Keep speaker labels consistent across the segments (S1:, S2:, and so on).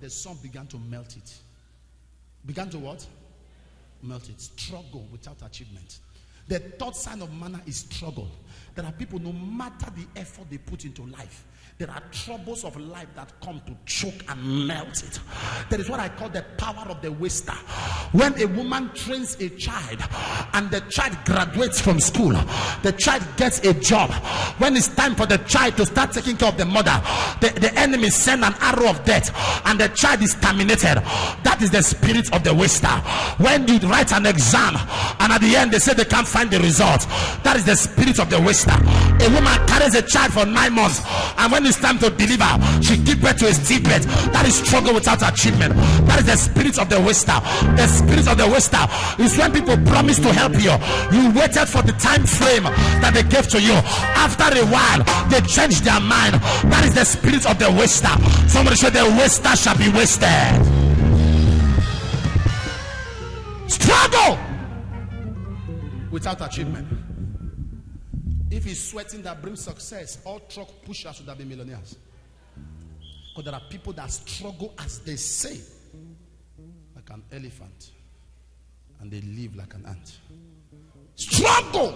S1: the sun began to melt it. Began to what? Melt it. Struggle without achievement. The third sign of manna is struggle. There are people, no matter the effort they put into life, there are troubles of life that come to choke and melt it. That is what I call the power of the waster. When a woman trains a child and the child graduates from school, the child gets a job. When it's time for the child to start taking care of the mother, the enemy send an arrow of death and the child is terminated. That is the spirit of the waster. When you write an exam and at the end they say they can't find the result, that is the spirit of the waster. A woman carries a child for 9 months, and when it's time to deliver, she gives birth to a stillbirth. That is struggle without achievement. That is the spirit of the waster. The spirit of the waster is when people promise to help you. You waited for the time frame that they gave to you. After a while, they change their mind. That is the spirit of the waster. Somebody say the waster shall be wasted. Struggle without achievement. If it's sweating that brings success, all truck pushers should have been millionaires. Because there are people that struggle, as they say, like an elephant, and they live like an ant. Struggle.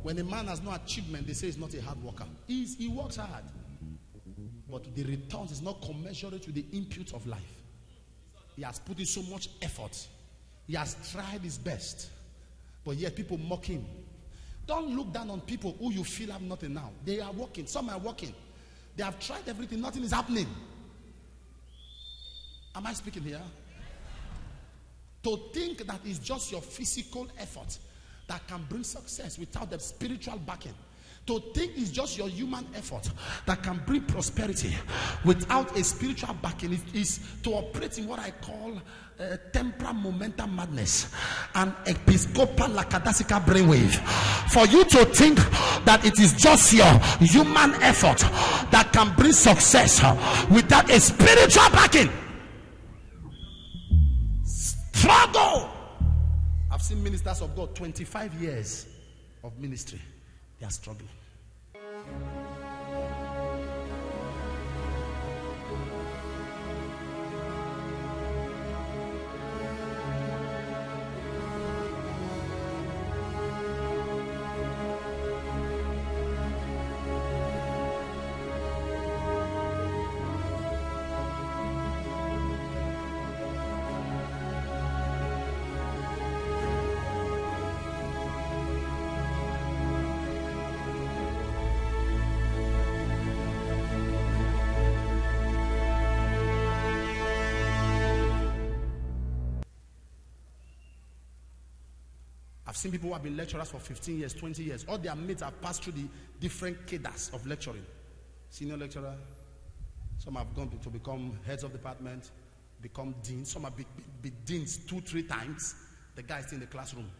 S1: When a man has no achievement, they say he's not a hard worker. He works hard, but the returns is not commensurate with the input of life. He has put in so much effort. He has tried his best, but yet people mock him. Don't look down on people who you feel have nothing now. They are working. Some are working. They have tried everything. Nothing is happening. Am I speaking here? To think that it's just your physical effort that can bring success without the spiritual backing. To think it's just your human effort that can bring prosperity without a spiritual backing is to operate in what I call temporal momentum madness and episcopal lackadaisical brainwave. For you to think that it is just your human effort that can bring success without a spiritual backing. Struggle. I've seen ministers of God 25 years of ministry. They are struggling. I've seen people who have been lecturers for 15 years, 20 years. All their mates have passed through the different cadres of lecturing. Senior lecturer. Some have gone to become heads of department, become deans. Some have been deans 2-3 times. The guy is still in the classroom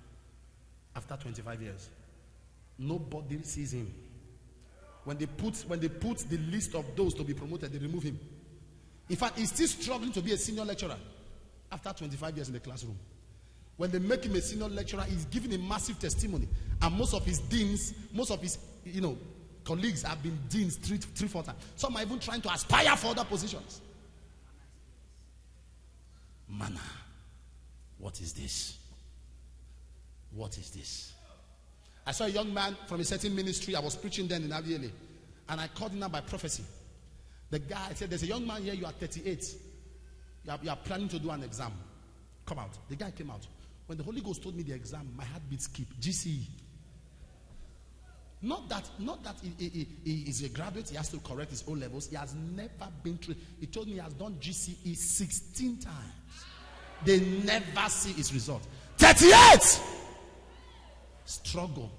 S1: after 25 years. Nobody sees him. When they put the list of those to be promoted, they remove him. In fact, he's still struggling to be a senior lecturer after 25 years in the classroom. When they make him a senior lecturer, he's giving a massive testimony. And most of his deans, most of his colleagues have been deans 3-4 times. Some are even trying to aspire for other positions. Manna. What is this? What is this? I saw a young man from a certain ministry. I was preaching then in Aviele. And I called him out by prophecy. The guy said, there's a young man here, you are 38. You are planning to do an exam. Come out. The guy came out. When the Holy Ghost told me the exam, my heartbeat skipped. GCE. Not that he is a graduate, he has to correct his O levels. He has never been through. He told me he has done GCE 16 times. They never see his result. 38! Struggle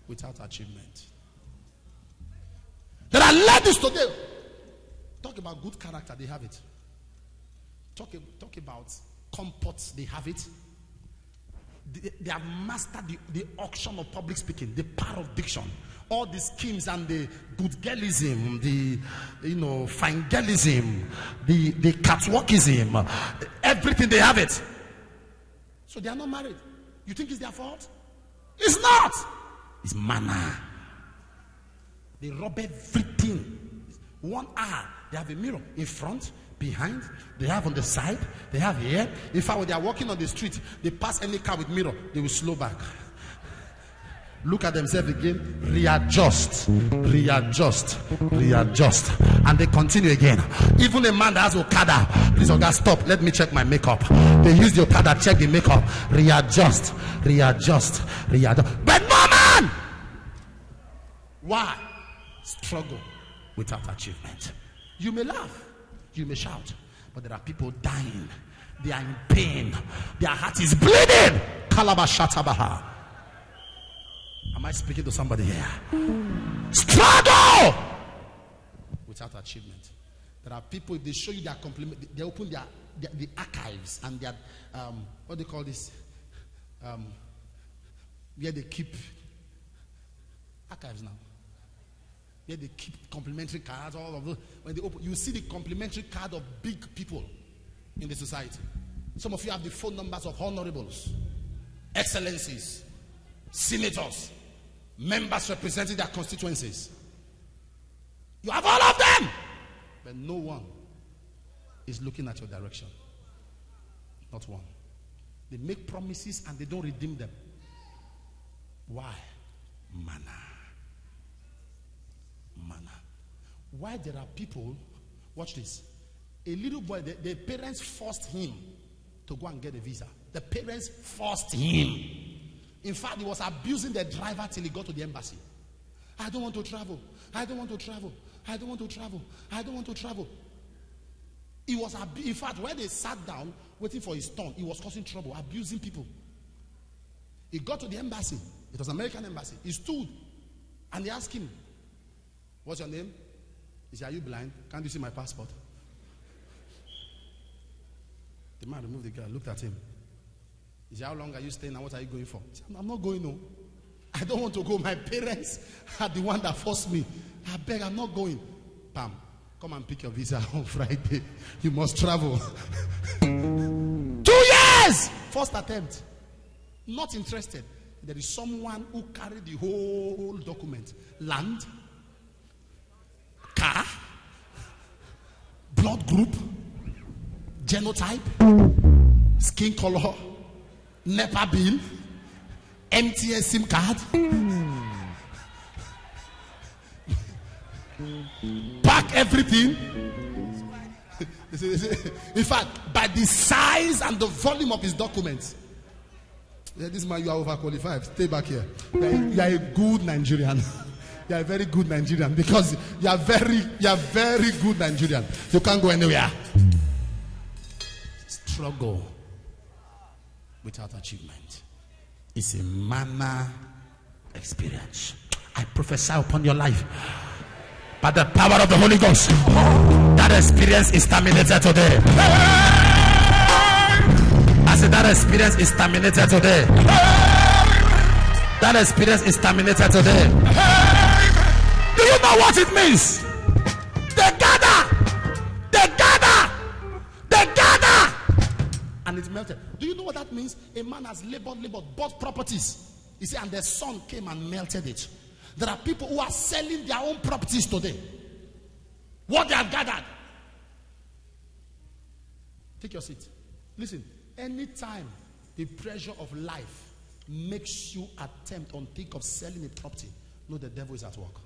S1: without achievement. There are ladies today. Talk about good character, they have it. Talk about comforts, they have it. They have mastered the auction of public speaking, the power of diction, all the schemes and the good girlism, the fine girlism, the catwalkism, everything, they have it. So they are not married. You think it's their fault? It's not. It's manna. They rob everything. 1 hour, they have a mirror in front, behind, they have on the side, they have here. In fact, when they are walking on the street, they pass any car with mirror, they will slow back. Look at themselves again, readjust, readjust, readjust, and they continue again. Even a man that has Okada, please, Oga, stop, let me check my makeup. They use the Okada, check the makeup, readjust, readjust, readjust. But no, man! Why? Struggle without achievement. You may laugh, you may shout, but there are people dying. They are in pain. Their heart is bleeding. Kalabashatabaha. Am I speaking to somebody here? Struggle without achievement. There are people, if they show you their compliment, they open the archives and their what do they call this? Where they keep archives now. Where they keep complimentary cards, all of those. When they open, you see the complimentary card of big people in the society. Some of you have the phone numbers of honorables, excellencies, senators, members representing their constituencies. You have all of them, but no one is looking at your direction. Not one. They make promises and they don't redeem them. Why? Manna. Manna. Why there are people, watch this. A little boy, the parents forced him to go and get a visa. The parents forced him. In fact, he was abusing the driver till he got to the embassy. I don't want to travel. I don't want to travel. I don't want to travel. I don't want to travel. He was, in fact, when they sat down waiting for his turn, he was causing trouble, abusing people. He got to the embassy. It was an American embassy. He stood and they asked him, "What's your name?" He said, "Are you blind? Can't you see my passport?" The man removed the girl, looked at him. He said, "How long are you staying and what are you going for?" He said, "I'm not going home. I don't want to go. My parents are the one that forced me. I beg, I'm not going." Bam. Come and pick your visa on Friday. You must travel. 2 years! First attempt. Not interested. There is someone who carried the whole document. Land, car, blood group, genotype, skin color, NEPA bill, MTN SIM card, pack everything. In fact, by the size and the volume of his documents, yeah, this man, you are overqualified. Stay back here. You are a good Nigerian. You are a very good Nigerian because you are very good Nigerian. You can't go anywhere. Struggle without achievement. It's a manna experience. I prophesy upon your life by the power of the Holy Ghost. That experience is terminated today. I said that experience is terminated today. That experience is terminated today. Do you know what it means? They gather, and it's melted. Do you know what that means? A man has labored, bought properties. He said, and the sun came and melted it. There are people who are selling their own properties today. What they have gathered. Take your seat. Listen, anytime the pressure of life makes you think of selling a property, know the devil is at work.